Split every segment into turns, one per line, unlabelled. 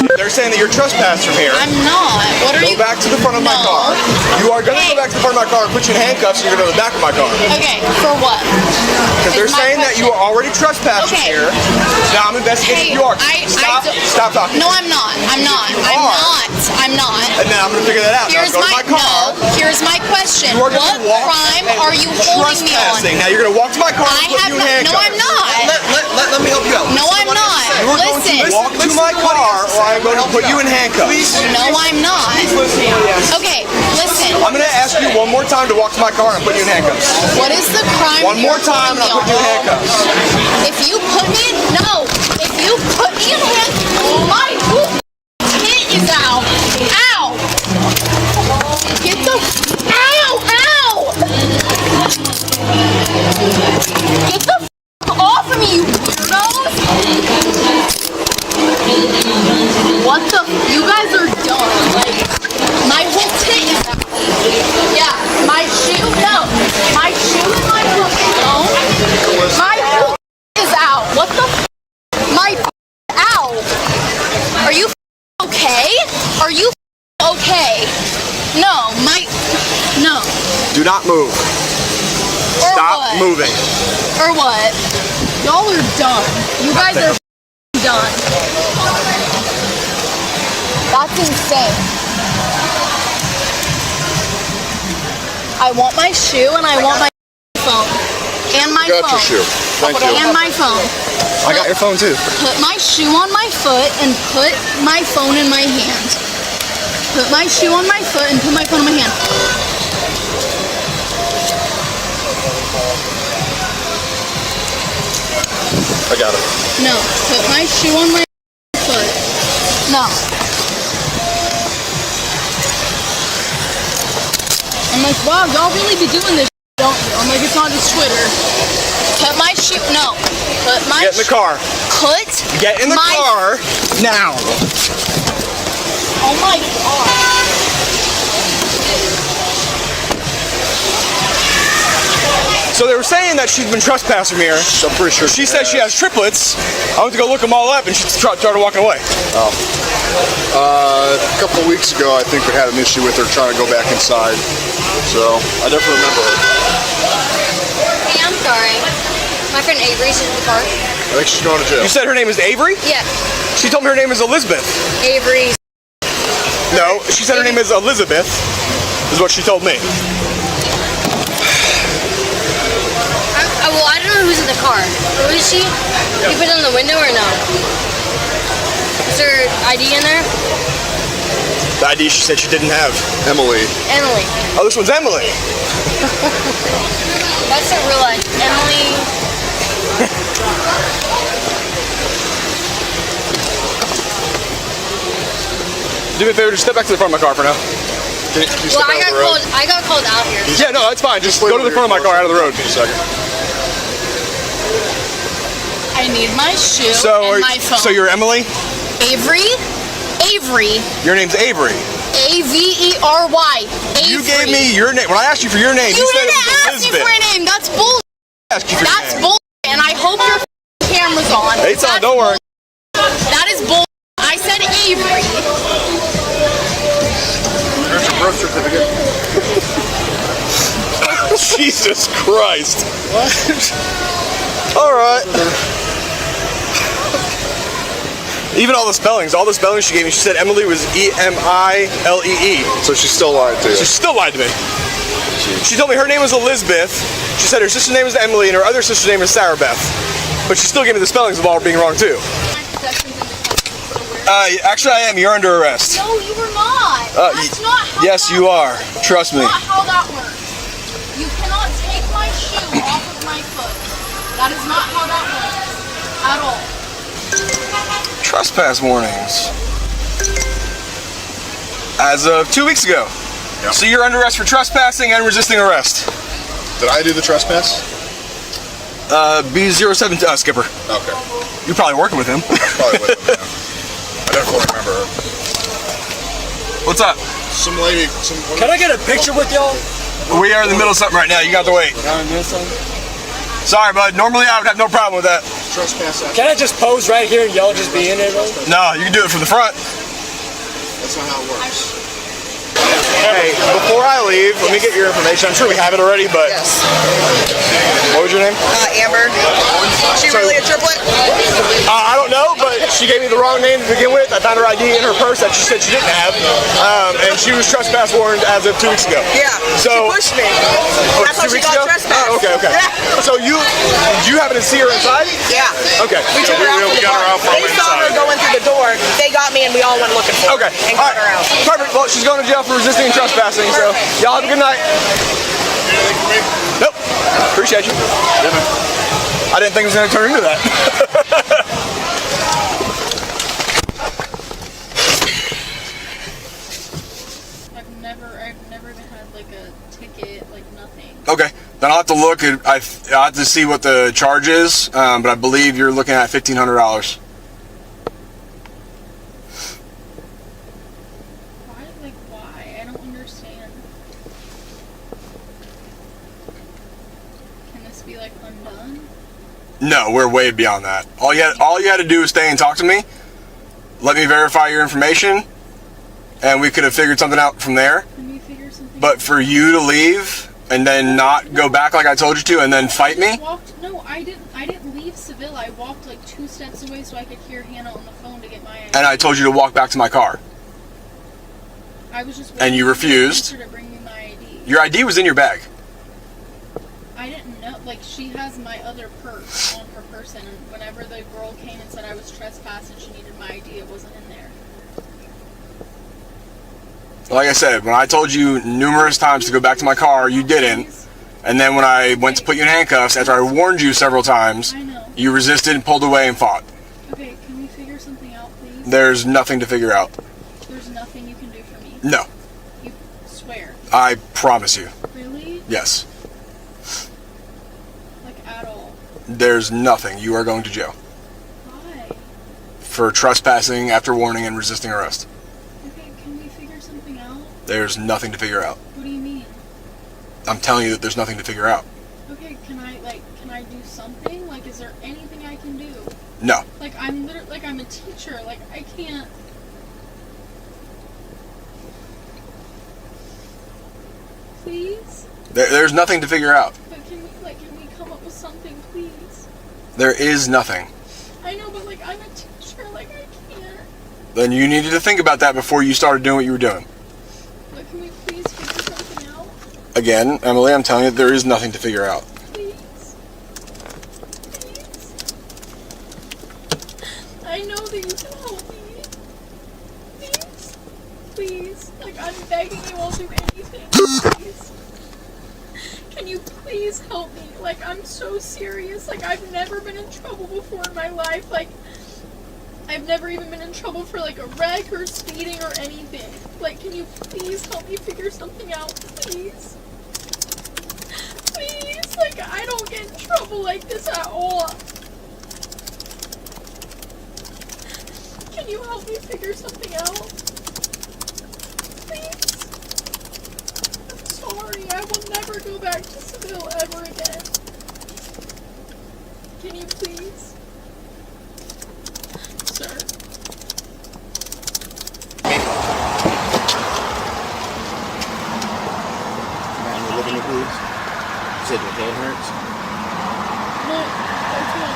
They're saying that you're trespassing from here.
I'm not. What are you?
Go back to the front of my car. You are going to go back to the front of my car and put you in handcuffs and you're going to go to the back of my car.
Okay, for what?
Because they're saying that you are already trespassing here. Now I'm investigating if you are. Stop talking.
No, I'm not. I'm not. I'm not.
And then I'm going to figure that out.
Here's my question. What crime are you holding me on?
Now you're going to walk to my car and put you in handcuffs.
No, I'm not.
Let me help you out.
No, I'm not.
You are going to walk to my car or I'm going to put you in handcuffs.
No, I'm not. Okay, listen.
I'm going to ask you one more time to walk to my car and put you in handcuffs.
What is the crime?
One more time and I'll put you in handcuffs.
If you put me in, if you put me in handcuffs, my tit is out. Ow! Get the, ow! Get the off of me, you weirdos! What the? You guys are dumb. Like, my whole tit is out. Yeah, my shoe. No, my shoe and my foot. No, my whole is out. What the? My ow. Are you okay? Are you okay? No, no.
Do not move. Stop moving.
Or what? Y'all are done. You guys are done. That's insane. I want my shoe and I want my phone. And my phone.
Got your shoe. Thank you.
And my phone.
I got your phone too.
Put my shoe on my foot and put my phone in my hand. Put my shoe on my foot and put my phone in my hand.
I got it.
No, put my shoe on my foot. No. I'm like, wow, y'all really be doing this, don't you? I'm like, it's not just Twitter. Put my shoe, no. Put my
Get in the car. Get in the car now.
Oh my God.
So they were saying that she's been trespassing here.
I'm pretty sure
she said she has triplets. I went to go look them all up and she started walking away.
Oh. A couple of weeks ago, I think we had an issue with her trying to go back inside. So I definitely remember her.
Hey, I'm sorry. My friend Avery's in the car.
I think she's going to jail.
You said her name is Avery?
Yeah.
She told me her name is Elizabeth.
Avery's.
No, she said her name is Elizabeth, is what she told me.
Well, I don't know who's in the car. Who is she? Yeah. You put it on the window or no? Is her ID in there?
The ID she said she didn't have.
Emily.
Oh, this one's Emily.
That's her real life. Emily.
Do me a favor, just step back to the front of my car for now.
Can you step out of the road?
I got called out here.
Yeah, no, that's fine. Just go to the front of my car, out of the road.
In a second.
I need my shoe and my phone.
So you're Emily?
Avery? Avery.
Your name's Avery.
A-V-E-R-Y. Avery.
You gave me your name. When I asked you for your name, you said it was
didn't ask me for a name. That's bullshit. That's bullshit. And I hope your camera's on.
It's on, don't worry.
That is bullshit. I said Avery.
There's your birth certificate.
Jesus Christ. What? All right. Even all the spellings she gave me, she said Emily was E-M-I-L-E-E.
So she still lied to you.
She still lied to me. She told me her name was Elizabeth. She said her sister's name is Emily and her other sister's name is Sarah Beth. But she still gave me the spellings of all being wrong too. Actually I am. You're under arrest.
No, you were not. That's not how
Yes, you are. Trust me.
That's not how that works. You cannot take my shoe off of my foot. That is not how that works. At all.
Trespass warnings. As of 2 weeks ago.
Yep. So
you're under arrest for trespassing and resisting arrest.
Did I do the trespass?
B07 Skipper.
Okay.
You're probably working with him.
Probably with him, yeah. I definitely remember her.
What's up?
Some lady.
Can I get a picture with y'all?
We are in the middle of something right now. You got to wait. Sorry, bud. Normally I would have no problem with that.
Trespass.
Can I just pose right here and y'all just be in it?
No, you can do it from the front.
That's not how it works.
Hey, before I leave, let me get your information. I'm sure we have it already, but
Yes.
what was your name?
Amber. She really a triplet?
I don't know, but she gave me the wrong name to begin with. I found her ID in her purse that she said she didn't have, and she was trespass warned as of 2 weeks ago.
Yeah.
So
she pushed me.
oh,
That's how
2
she
weeks
got
ago?
trespassed.
Oh, okay.
Yeah.
So you happen to see her inside?
Yeah.
Okay.
We took her out to the car. They saw her going through the door. They got me, and we all went looking for her.
Okay.
And
All
got her out.
Perfect. Well, she's going to jail for resisting and trespassing. So y'all have a good night. Nope. Appreciate you. I didn't think it was going to turn into that.
I've never even had like a ticket, like nothing.
Okay. Then I'll have to look at. I'll have to see what the charge is, but I believe you're looking at $1,500.
Why? I don't understand. Can this be like undone?
No, we're way beyond that. All you had to do is stay and talk to me. Let me verify your information, and we could have figured something out from there.
Can we figure something
But
out?
for you to leave and then not go back like I told you to, and then fight me.
I didn't leave Seville. I walked like 2 steps away so I could hear Hannah on the phone to get my ID.
And I told you to walk back to my car.
I was just
And you
waiting for the
refused.
teacher to bring me my ID.
Your ID was in your bag.
I didn't know. Like, she has my other purse on her person, and whenever the girl came and said I was trespassed and she needed my ID, it wasn't in there.
Like I said, when I told you numerous times to go back to my car, you didn't. And then when I went to put you in handcuffs, after I warned you several times,
I know.
you resisted and pulled away and fought.
Okay, can we figure something out, please?
There's nothing to figure out.
There's nothing you can do for me.
No.
You swear.
I promise you.
Really?
Yes.
Like, at all.
There's nothing. You are going to jail
Why?
for trespassing after warning and resisting arrest.
Okay, can we figure something out?
There's nothing to figure out.
What do you mean?
I'm telling you that there's nothing to figure out.
Okay, can I do something? Like, is there anything I can do?
No.
Like, I'm literally, like, I'm a teacher. Like, I can't. Please?
There's nothing to figure out.
But can we come up with something, please?
There is nothing.
I know, but, like, I'm a teacher. Like, I can't.
Then you needed to think about that before you started doing what you were doing.
But can we please figure something out?
Again, Emily, I'm telling you, there is nothing to figure out.
Please. Please. I know that you can help me. Please. Please. Like, I'm begging you, I'll do anything. Please. Can you please help me? Like, I'm so serious. Like, I've never been in trouble before in my life. Like, I've never even been in trouble for, like, a wreck or speeding or anything. Like, can you please help me figure something out? Please. Please. Like, I don't get in trouble like this at all. Can you help me figure something out? Please. I'm sorry. I will never go back to Seville ever again. Can you please? Sir.
Man, you looking at please? You said your head hurts?
No, that's not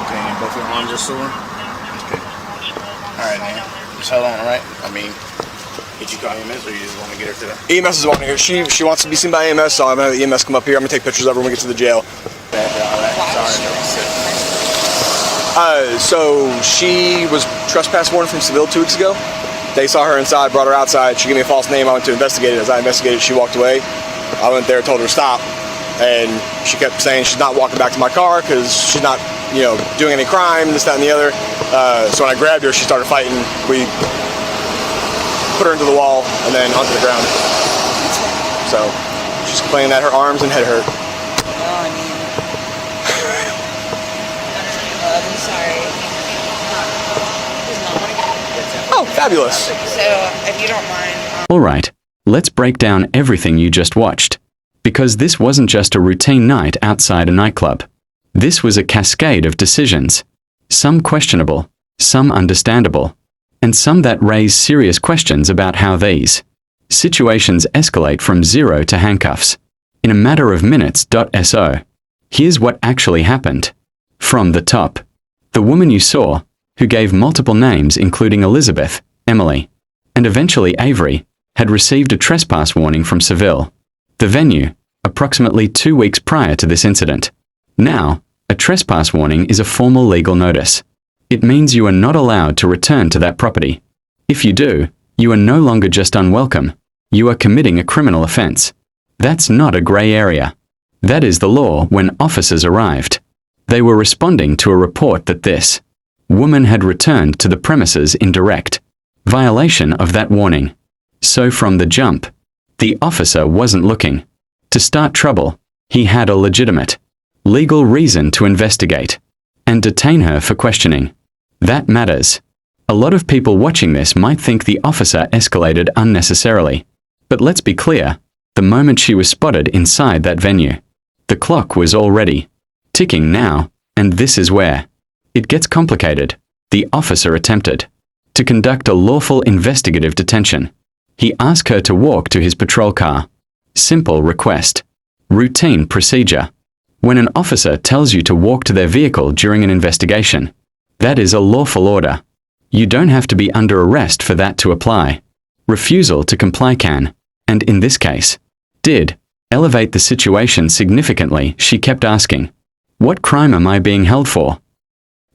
Okay, and both your arms are sore? Okay. Alright, man. Just hold on, alright? I mean, did you call EMS or you just want to get her to the...
EMS is wanting her. She wants to be seen by EMS, so I'm going to have the EMS come up here. I'm going to take pictures of her when we get to the jail. So she was trespass warned from Seville 2 weeks ago. They saw her inside, brought her outside. She gave me a false name. I went to investigate it. As I investigated, she walked away. I went there, told her to stop, and she kept saying she's not walking back to my car because she's not, doing any crime, this, that, and the other. So when I grabbed her, she started fighting. We put her into the wall and then onto the ground. So she's complaining that her arms and head hurt.
Well, I mean, I'm sorry.
Oh, fabulous.
So, if you don't mind,
Alright, let's break down everything you just watched. Because this wasn't just a routine night outside a nightclub. This was a cascade of decisions. Some questionable, some understandable, and some that raise serious questions about how these situations escalate from zero to handcuffs in a matter of minutes. So, here's what actually happened. From the top, the woman you saw, who gave multiple names including Elizabeth, Emily, and eventually Avery, had received a trespass warning from Seville, the venue, approximately 2 weeks prior to this incident. Now, a trespass warning is a formal legal notice. It means you are not allowed to return to that property. If you do, you are no longer just unwelcome, you are committing a criminal offense. That's not a gray area. That is the law. When officers arrived, they were responding to a report that this woman had returned to the premises in direct violation of that warning. So from the jump, the officer wasn't looking to start trouble. He had a legitimate legal reason to investigate and detain her for questioning. That matters. A lot of people watching this might think the officer escalated unnecessarily. But let's be clear, the moment she was spotted inside that venue, the clock was already ticking now, and this is where it gets complicated. The officer attempted to conduct a lawful investigative detention. He asked her to walk to his patrol car. Simple request. Routine procedure. When an officer tells you to walk to their vehicle during an investigation, that is a lawful order. You don't have to be under arrest for that to apply. Refusal to comply can, and in this case, did, elevate the situation significantly. She kept asking, "What crime am I being held for?"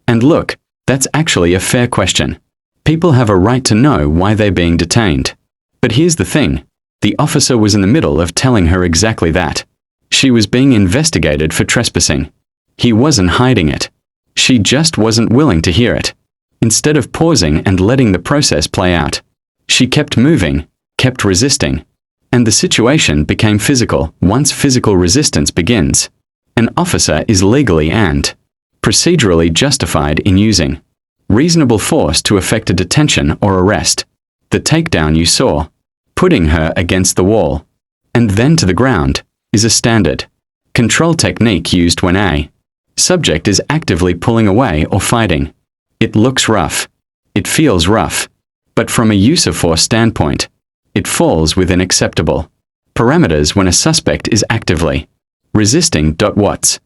And look, that's actually a fair question. People have a right to know why they're being detained. But here's the thing, the officer was in the middle of telling her exactly that. She was being investigated for trespassing. He wasn't hiding it. She just wasn't willing to hear it. Instead of pausing and letting the process play out, she kept moving, kept resisting. And the situation became physical. Once physical resistance begins, an officer is legally and procedurally justified in using reasonable force to effect a detention or arrest. The takedown you saw, putting her against the wall, and then to the ground, is a standard control technique used when a subject is actively pulling away or fighting. It looks rough. It feels rough. But from a use of force standpoint, it falls within acceptable parameters when a suspect is actively resisting. What's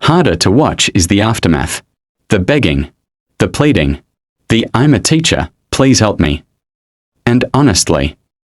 harder to watch is the aftermath. The begging, the pleading, the "I'm a teacher, please help me." And honestly,